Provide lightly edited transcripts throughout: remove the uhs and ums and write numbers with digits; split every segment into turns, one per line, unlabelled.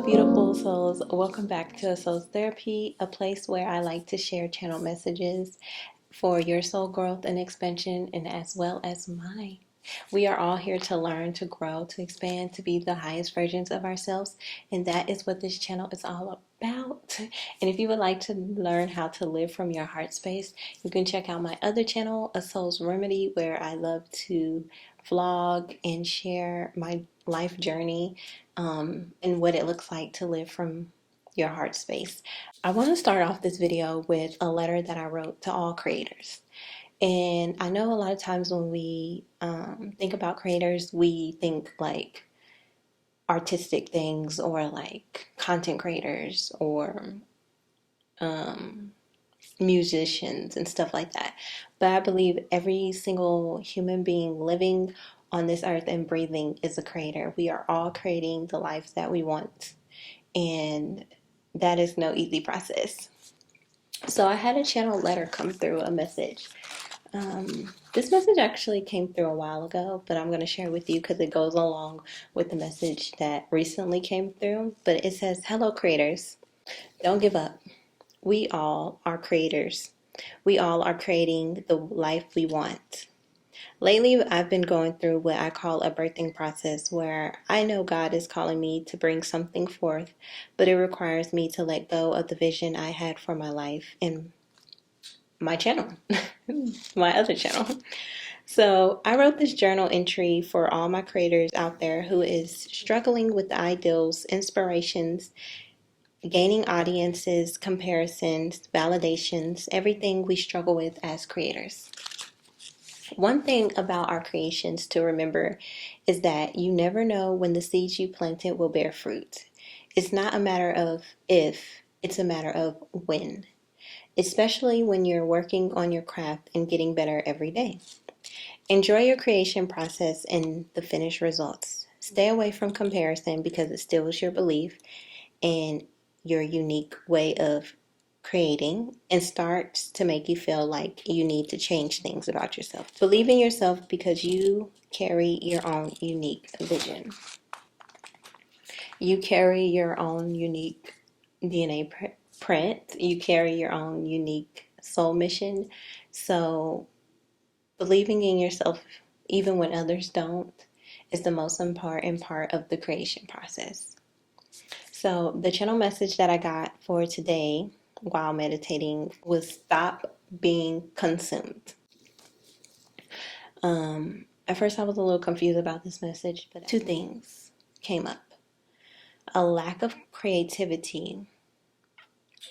beautiful souls. Welcome back to A Soul's Therapy, a place where I like to share channel messages for your soul growth and expansion, and as well as mine. We are all here to learn, to grow, to expand, to be the highest versions of ourselves, and that is what this channel is all about. And if you would like to learn how to live from your heart space, you can check out my other channel, A Soul's Remedy, where I love to vlog and share my life journey and what it looks like to live from your heart space. I want to start off this video with a letter that I wrote to all creators. And I know a lot of times when we think about creators, we think like artistic things or like content creators or musicians and stuff like that. But I believe every single human being living on this earth and breathing is a creator. We are all creating the lives that we want. And that is no easy process. So I had a channel letter come through, a message. This message actually came through a while ago, but I'm going to share with you because it goes along with the message that recently came through. But it says, "Hello creators, don't give up. We all are creators. We all are creating the life we want. Lately, I've been going through what I call a birthing process where I know God is calling me to bring something forth, but it requires me to let go of the vision I had for my life and my channel, my other channel." So I wrote this journal entry for all my creators out there who is struggling with ideals, inspirations, gaining audiences, comparisons, validations, everything we struggle with as creators. One thing about our creations to remember is that you never know when the seeds you planted will bear fruit. It's not a matter of if, it's a matter of when, especially when you're working on your craft and getting better every day. Enjoy your creation process and the finished results. Stay away from comparison because it steals your belief and your unique way of creating and starts to make you feel like you need to change things about yourself. Believe in yourself because you carry your own unique vision. You carry your own unique DNA print. You carry your own unique soul mission. So believing in yourself, even when others don't, is the most important part of the creation process. So the channel message that I got for today while meditating was stop being consumed. At first I was a little confused about this message, but two things came up. A lack of creativity,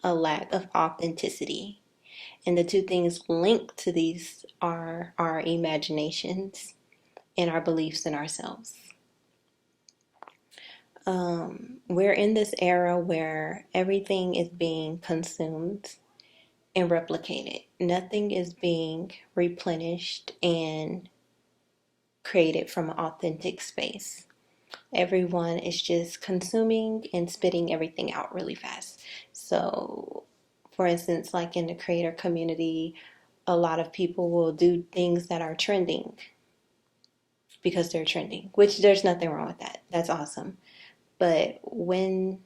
a lack of authenticity. And the two things linked to these are our imaginations and our beliefs in ourselves. We're in this era where everything is being consumed and replicated. Nothing is being replenished and created from an authentic space. Everyone is just consuming and spitting everything out really fast. So, for instance, like in the creator community, a lot of people will do things that are trending because they're trending, which there's nothing wrong with that. That's awesome. But when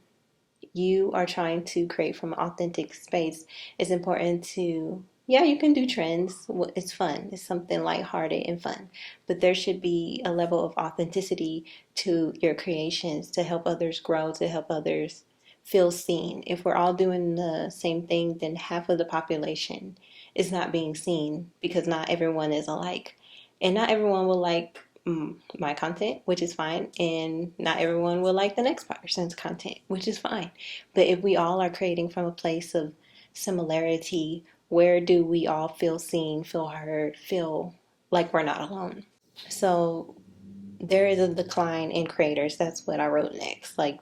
you are trying to create from an authentic space, it's important to, yeah, you can do trends. It's fun. It's something lighthearted and fun. But there should be a level of authenticity to your creations to help others grow, to help others feel seen. If we're all doing the same thing, then half of the population is not being seen because not everyone is alike. And not everyone will like my content, which is fine, and not everyone will like the next person's content, which is fine. But if we all are creating from a place of similarity, where do we all feel seen, feel heard, feel like we're not alone? So there is a decline in creators. That's what I wrote next. Like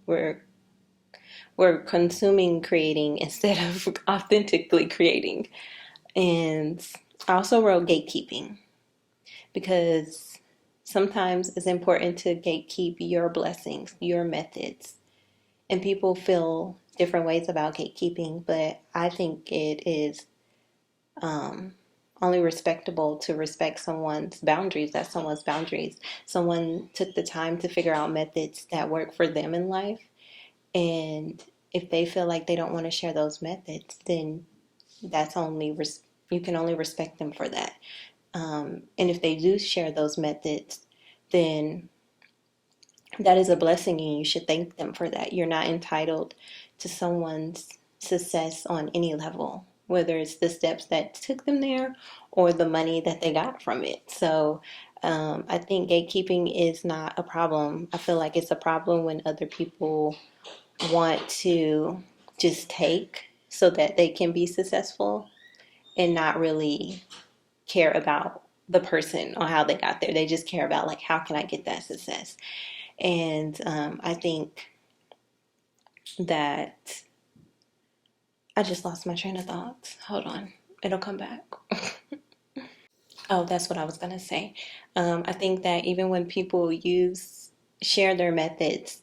we're consuming creating instead of authentically creating. And I also wrote gatekeeping because sometimes it's important to gatekeep your blessings, your methods. And people feel different ways about gatekeeping, but I think it is only respectable to respect someone's boundaries. That's someone's boundaries. Someone took the time to figure out methods that work for them in life. And if they feel like they don't want to share those methods, then that's only you can only respect them for that. And if they do share those methods, then that is a blessing and you should thank them for that. You're not entitled to someone's success on any level, whether it's the steps that took them there or the money that they got from it. So I think gatekeeping is not a problem. I feel like it's a problem when other people want to just take so that they can be successful and not really care about the person or how they got there. They just care about, like, how can I get that success? And I think that I just lost my train of thoughts. Hold on, it'll come back. Oh, that's what I was gonna say. I think that even when people share their methods,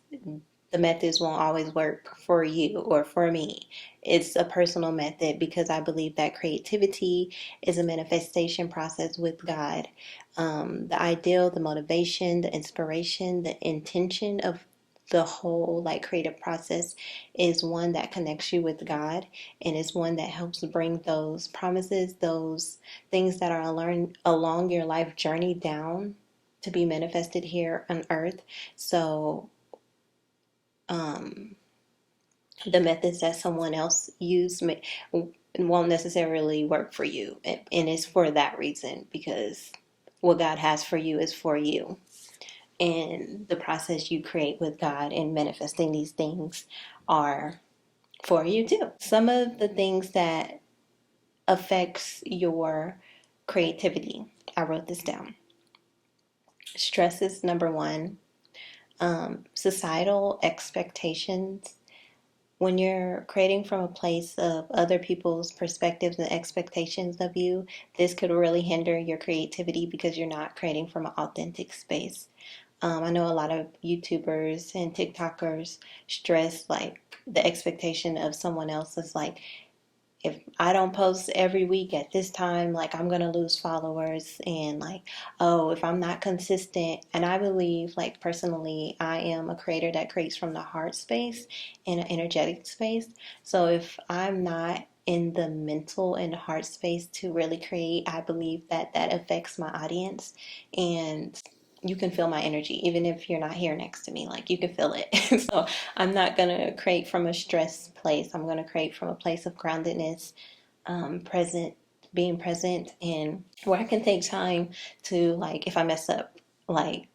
the methods won't always work for you or for me. It's a personal method because I believe that creativity is a manifestation process with God. The ideal, the motivation, the inspiration, the intention of the whole like creative process is one that connects you with God, and is one that helps bring those promises, those things that are along your life journey down to be manifested here on earth. So the methods that someone else won't necessarily work for you. And it's for that reason, because what God has for you is for you. And the process you create with God and manifesting these things are for you too. Some of the things that affects your creativity, I wrote this down. Stress is number one. Societal expectations. When you're creating from a place of other people's perspectives and expectations of you, this could really hinder your creativity because you're not creating from an authentic space. I know a lot of YouTubers and TikTokers stress like the expectation of someone else is like, if I don't post every week at this time, like I'm gonna lose followers, and like, oh, if I'm not consistent. And I believe, like, personally, I am a creator that creates from the heart space and an energetic space. So if I'm not in the mental and heart space to really create, I believe that that affects my audience. And you can feel my energy even if you're not here next to me, like you can feel it. So I'm not gonna create from a stress place. I'm gonna create from a place of groundedness, present, being present, and where I can take time to, like, if I mess up, like,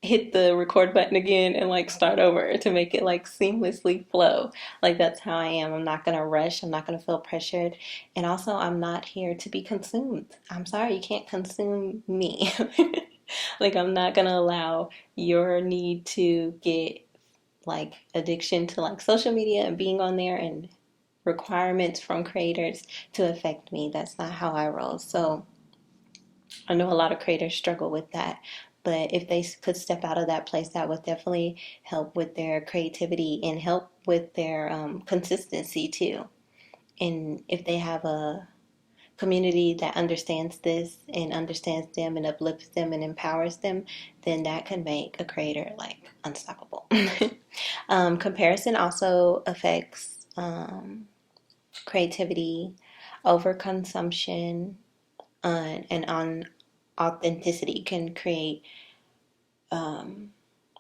hit the record button again and like start over to make it like seamlessly flow. Like, that's how I am. I'm not gonna rush. I'm not gonna feel pressured. And also, I'm not here to be consumed. I'm sorry, you can't consume me. Like, I'm not gonna allow your need to get like addiction to like social media and being on there and requirements from creators to affect me. That's not how I roll. So I know a lot of creators struggle with that, but if they could step out of that place, that would definitely help with their creativity and help with their consistency too. And if they have a community that understands this and understands them and uplifts them and empowers them, then that can make a creator like unstoppable. Comparison also affects creativity, overconsumption, and on authenticity can create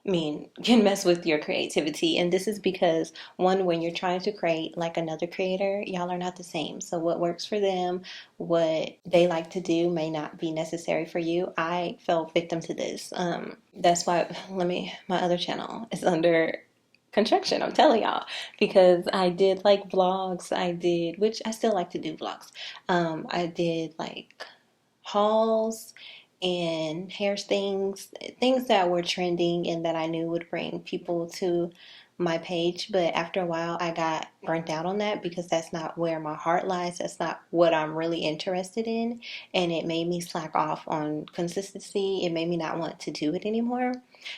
can mess with your creativity. And this is because, one, when you're trying to create like another creator, y'all are not the same. So what works for them, what they like to do, may not be necessary for you. I fell victim to this. That's why my other channel is under construction, I'm telling y'all, because I did like vlogs. Which I still like to do vlogs. I did like hauls and hair things that were trending and that I knew would bring people to my page. But after a while, I got burnt out on that because that's not where my heart lies. That's not what I'm really interested in. And it made me slack off on consistency. It made me not want to do it anymore.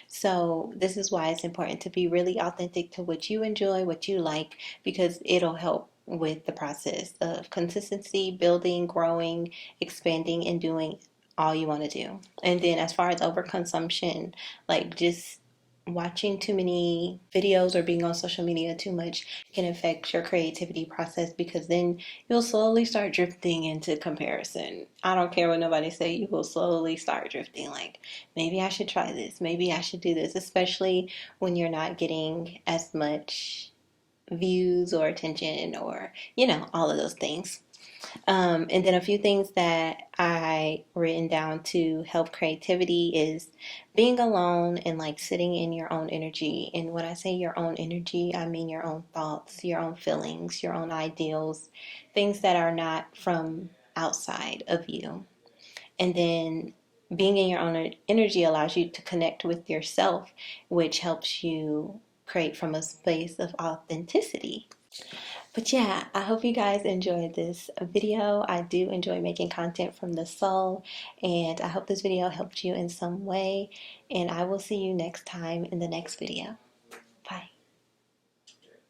So this is why it's important to be really authentic to what you enjoy, what you like, because it'll help with the process of consistency, building, growing, expanding, and doing all you want to do. And then as far as overconsumption, like, just watching too many videos or being on social media too much can affect your creativity process, because then you'll slowly start drifting into comparison. I don't care what nobody say, you will slowly start drifting, like maybe I should try this, maybe I should do this, especially when you're not getting as much views or attention, or all of those things. And then a few things that I written down to help creativity is being alone and like sitting in your own energy. And when I say your own energy, I mean your own thoughts, your own feelings, your own ideals, things that are not from outside of you. And then being in your own energy allows you to connect with yourself, which helps you create from a space of authenticity. But yeah, I hope you guys enjoyed this video. I do enjoy making content from the soul, and I hope this video helped you in some way. And I will see you next time in the next video.